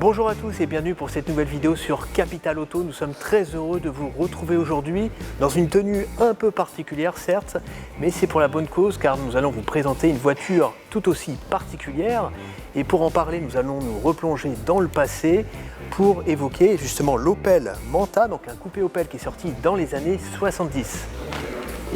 Bonjour à tous et bienvenue pour cette nouvelle vidéo sur Capital Auto. Nous sommes très heureux de vous retrouver aujourd'hui dans une tenue un peu particulière certes, mais c'est pour la bonne cause car nous allons vous présenter une voiture tout aussi particulière. Et pour en parler, nous allons nous replonger dans le passé pour évoquer justement l'Opel Manta, donc un coupé Opel qui est sorti dans les années 70.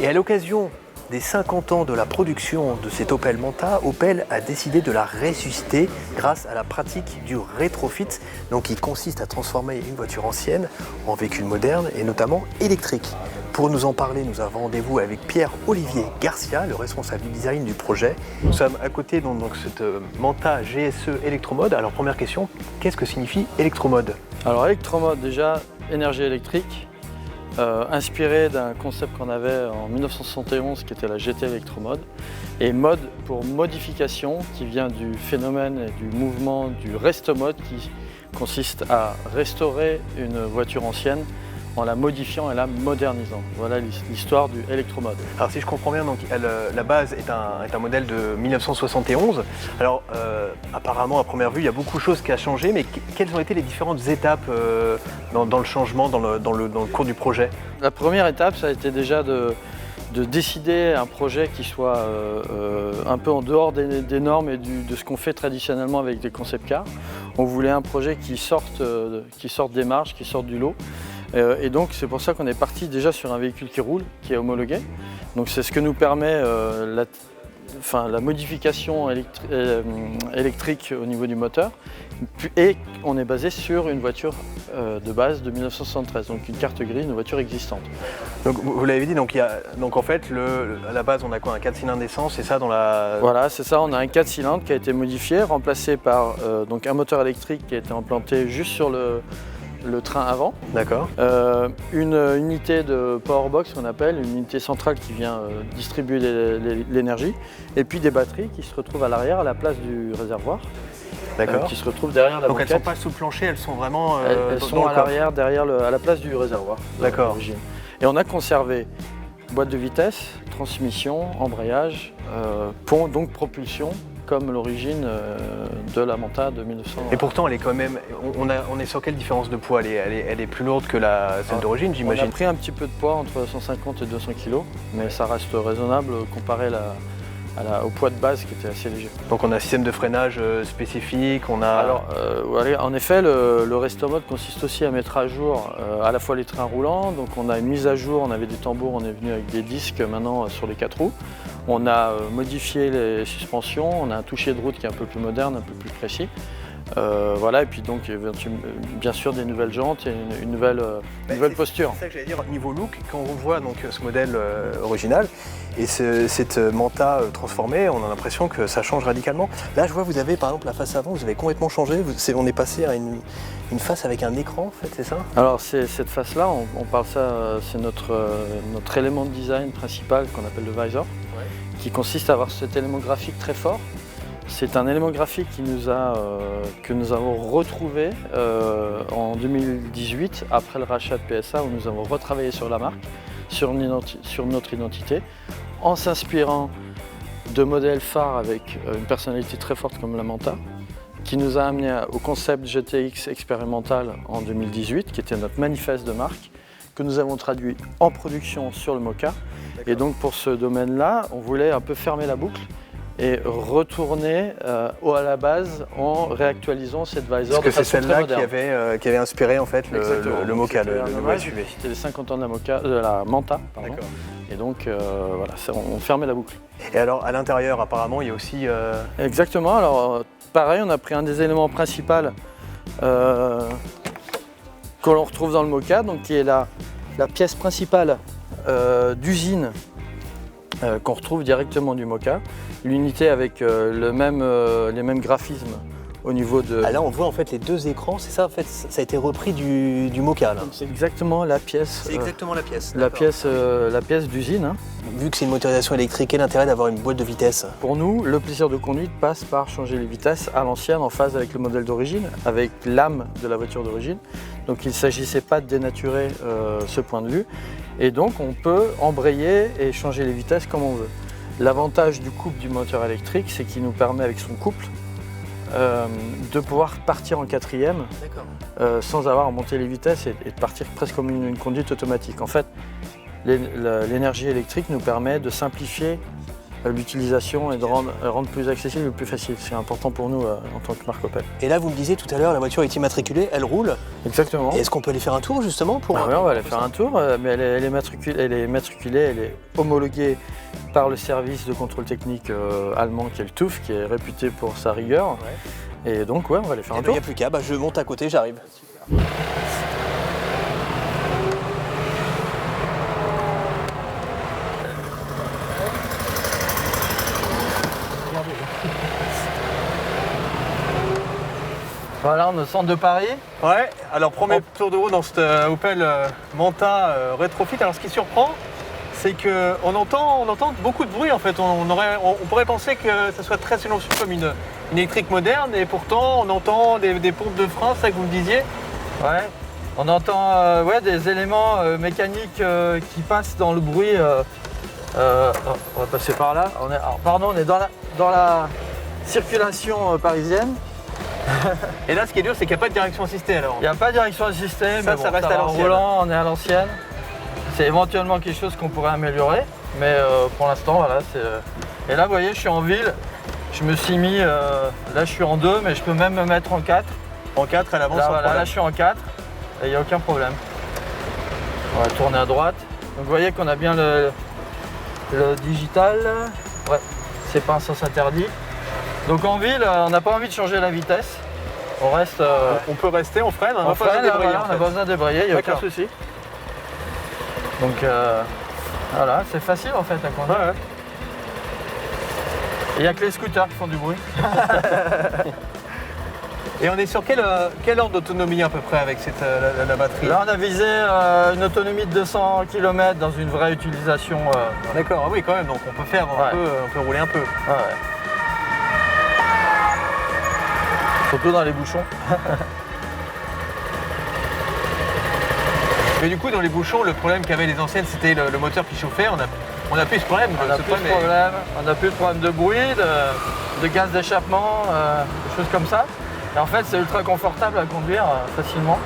Et à l'occasion des 50 ans de la production de cet Opel Manta, Opel a décidé de la ressusciter grâce à la pratique du rétrofit, donc qui consiste à transformer une voiture ancienne en véhicule moderne et notamment électrique. Pour nous en parler, nous avons rendez-vous avec Pierre-Olivier Garcia, le responsable du design du projet. Nous sommes à côté donc cette Manta GSE Electromode. Alors première question, qu'est-ce que signifie électromode? Alors électromode, déjà énergie électrique. Inspiré d'un concept qu'on avait en 1971 qui était la GT Electromode, et mode pour modification qui vient du phénomène et du mouvement du rest-mode qui consiste à restaurer une voiture ancienne en la modifiant et la modernisant. Voilà l'histoire du électromode. Alors si je comprends bien, donc, la base est un modèle de 1971. Alors apparemment à première vue il y a beaucoup de choses qui ont changé, mais quelles ont été les différentes étapes dans le changement, dans le cours du projet? La première étape, ça a été déjà de décider un projet qui soit un peu en dehors des normes et de ce qu'on fait traditionnellement avec des concept cars. On voulait un projet qui sorte des marges, qui sorte du lot. Et donc c'est pour ça qu'on est parti déjà sur un véhicule qui roule, qui est homologué. Donc c'est ce que nous permet la modification électrique au niveau du moteur. Et on est basé sur une voiture de base de 1973, donc une carte grise, une voiture existante. Donc vous l'avez dit, donc en fait à la base on a quoi, un 4 cylindres d'essence, c'est ça dans la... Voilà, c'est ça, on a un 4 cylindres qui a été modifié, remplacé par donc un moteur électrique qui a été implanté juste sur le train avant. D'accord. Une unité de powerbox qu'on appelle, une unité centrale qui vient distribuer l'énergie, et puis des batteries qui se retrouvent à l'arrière à la place du réservoir. D'accord. Qui se retrouvent derrière la banquette. Donc elles ne sont pas sous le plancher, elles sont vraiment elles sont à l'arrière, derrière à la place du réservoir. D'accord. Et on a conservé boîte de vitesse, transmission, embrayage, pont, donc propulsion, comme l'origine de la Manta de 1900. Et pourtant, elle est quand même. On est sur quelle différence de poids? Elle est plus lourde que celle d'origine, j'imagine. On a pris un petit peu de poids, entre 150 et 200 kg, mais ça reste raisonnable comparé au poids de base qui était assez léger. Donc on a un système de freinage spécifique, on a... Alors, en effet, le rest-mode consiste aussi à mettre à jour à la fois les trains roulants. Donc on a une mise à jour, on avait des tambours, on est venu avec des disques maintenant sur les 4 roues. On a modifié les suspensions, on a un toucher de route qui est un peu plus moderne, un peu plus précis. Voilà, et puis donc bien sûr des nouvelles jantes et une nouvelle posture. C'est ça que j'allais dire, niveau look, quand on voit donc ce modèle original et cette Manta transformée, on a l'impression que ça change radicalement. Là je vois vous avez par exemple la face avant, vous avez complètement changé, on est passé à une face avec un écran en fait, c'est ça? Alors cette face là, on parle ça, c'est notre élément de design principal qu'on appelle le visor, ouais, qui consiste à avoir cet élément graphique très fort. C'est un élément graphique que nous avons retrouvé en 2018 après le rachat de PSA, où nous avons retravaillé sur la marque, sur notre identité, en s'inspirant de modèles phares avec une personnalité très forte comme la Manta, qui nous a amené au concept GTX expérimental en 2018, qui était notre manifeste de marque, que nous avons traduit en production sur le Moka. Et donc pour ce domaine-là, on voulait un peu fermer la boucle et retourner à la base en réactualisant cette visor. Parce que c'est celle-là qui avait inspiré en fait le Moka, le SUV. C'était les 50 ans de la Manta, pardon. Et donc voilà, on fermait la boucle. Et alors à l'intérieur apparemment il y a aussi... Exactement, alors pareil on a pris un des éléments principaux que l'on retrouve dans le Moka, donc qui est la pièce principale d'usine qu'on retrouve directement du Moka. L'unité avec les mêmes graphismes au niveau de... Ah là on voit en fait les deux écrans, c'est ça en fait, ça a été repris du Moka là. C'est exactement la pièce. C'est exactement la pièce. La pièce d'usine. Hein. Vu que c'est une motorisation électrique, quel intérêt d'avoir une boîte de vitesse? Pour nous, le plaisir de conduite passe par changer les vitesses à l'ancienne en phase avec le modèle d'origine, avec l'âme de la voiture d'origine. Donc il ne s'agissait pas de dénaturer ce point de vue. Et donc on peut embrayer et changer les vitesses comme on veut. L'avantage du couple du moteur électrique, c'est qu'il nous permet avec son couple de pouvoir partir en quatrième sans avoir à monter les vitesses et de partir presque comme une conduite automatique. En fait, l'énergie électrique nous permet de simplifier l'utilisation et de rendre plus accessible et plus facile. C'est important pour nous en tant que marque Opel. Et là, vous me disiez tout à l'heure, la voiture est immatriculée, elle roule. Exactement. Est-ce qu'on peut aller faire un tour justement pour... Oui, on va aller faire un tour, mais elle est immatriculée, elle est homologuée par le service de contrôle technique allemand qui est le TÜV, qui est réputé pour sa rigueur. Ouais. Et donc, ouais, on va aller faire un tour. Il n'y a plus qu'à, je monte à côté, j'arrive. Voilà, on est au centre de Paris. Ouais, alors premier tour de roue dans cette Opel Manta Retrofit. Alors ce qui surprend, c'est qu'on entend beaucoup de bruit en fait. On pourrait penser que ça soit très silencieux comme une électrique moderne et pourtant on entend des pompes de frein, c'est ça que vous me disiez. Ouais, on entend des éléments mécaniques qui passent dans le bruit. On va passer par là. On est dans la circulation parisienne. Et là, ce qui est dur, c'est qu'il n'y a pas de direction assistée alors. Il n'y a pas de direction assistée, mais ça reste à l'ancienne. Roulant, on est à l'ancienne. C'est éventuellement quelque chose qu'on pourrait améliorer, mais pour l'instant, voilà. Et là, vous voyez, je suis en ville. Je me suis mis, là je suis en 2, mais je peux même me mettre en 4. En 4, elle avance sans problème. Là, je suis en 4 et il n'y a aucun problème. On va tourner à droite. Donc vous voyez qu'on a bien le digital. Ouais, c'est pas un sens interdit. Donc en ville, on n'a pas envie de changer la vitesse. On reste. On peut rester, on freine, on n'a pas besoin de débrayer, il n'y a aucun souci. Donc voilà, c'est facile en fait à conduire. Ouais. Il n'y a que les scooters qui font du bruit. Et on est sur quel ordre d'autonomie à peu près avec la batterie? Là on a visé une autonomie de 200 km dans une vraie utilisation. D'accord, ah oui quand même, donc on peut faire on peut rouler un peu. Ouais. Surtout dans les bouchons. Mais du coup dans les bouchons, le problème qu'avaient les anciennes, c'était le moteur qui chauffait. On n'a plus ce problème. On n'a plus de problème de bruit, de gaz d'échappement, des choses comme ça. Et en fait, c'est ultra confortable à conduire facilement.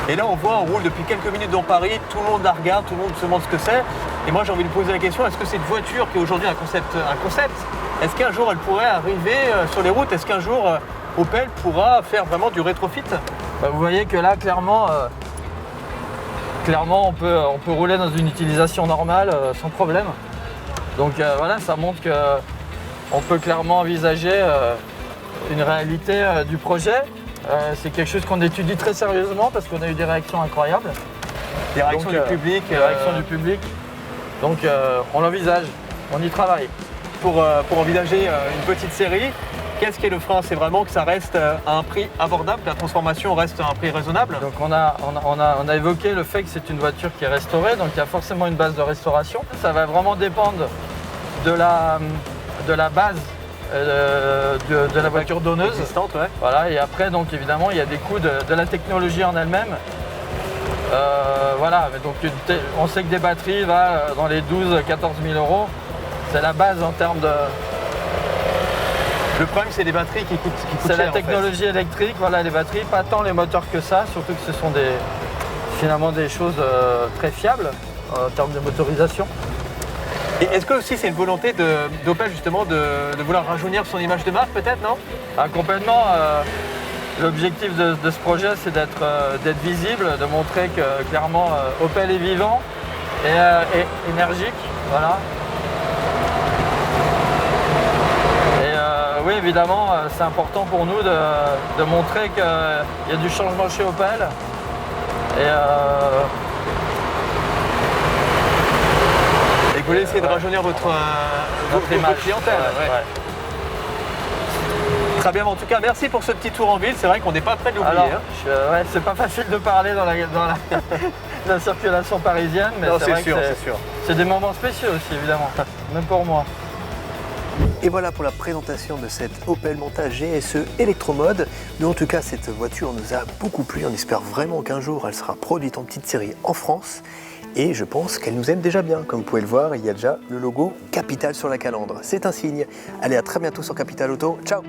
Et là, on roule depuis quelques minutes dans Paris, tout le monde la regarde, tout le monde se demande ce que c'est. Et moi, j'ai envie de poser la question, est-ce que cette voiture qui est aujourd'hui un concept, est-ce qu'un jour elle pourrait arriver sur les routes? Est-ce qu'un jour Opel pourra faire vraiment du rétrofit? Vous voyez que là, clairement, on peut rouler dans une utilisation normale sans problème. Donc voilà, ça montre qu'on peut clairement envisager une réalité du projet. C'est quelque chose qu'on étudie très sérieusement parce qu'on a eu des réactions incroyables. Des réactions du public. Des réactions du public. Donc on l'envisage, on y travaille. Pour envisager une petite série, qu'est-ce qu'est le frein? C'est vraiment que ça reste à un prix abordable, que la transformation reste à un prix raisonnable? Donc on a évoqué le fait que c'est une voiture qui est restaurée, donc il y a forcément une base de restauration. Ça va vraiment dépendre de la base de la voiture donneuse. Existante, ouais. Voilà, et après, donc évidemment, il y a des coûts de la technologie en elle-même. Voilà, donc on sait que des batteries va dans les 12 000 14 000 euros. C'est la base en termes de... Le problème, c'est les batteries qui coûtent cher. C'est la en technologie fait. électrique, voilà, les batteries, pas tant les moteurs que ça, surtout que ce sont finalement des choses très fiables en termes de motorisation. Et est-ce que aussi c'est une volonté d'Opel justement de vouloir rajeunir son image de marque peut-être, non? Complètement. L'objectif de ce projet, c'est d'être visible, de montrer que clairement Opel est vivant et énergique. Voilà. Oui, évidemment, c'est important pour nous de montrer qu'il y a du changement chez Opel. Et vous voulez essayer de rajeunir votre clientèle. Ouais. Très bien, en tout cas, merci pour ce petit tour en ville. C'est vrai qu'on n'est pas près de l'oublier. C'est pas facile de parler dans la circulation parisienne, mais c'est vrai que c'est des moments spéciaux aussi, évidemment, même pour moi. Et voilà pour la présentation de cette Opel Manta GSE Electromode. Nous, en tout cas, cette voiture nous a beaucoup plu. On espère vraiment qu'un jour, elle sera produite en petite série en France. Et je pense qu'elle nous aime déjà bien. Comme vous pouvez le voir, il y a déjà le logo Capital sur la calandre. C'est un signe. Allez, à très bientôt sur Capital Auto. Ciao!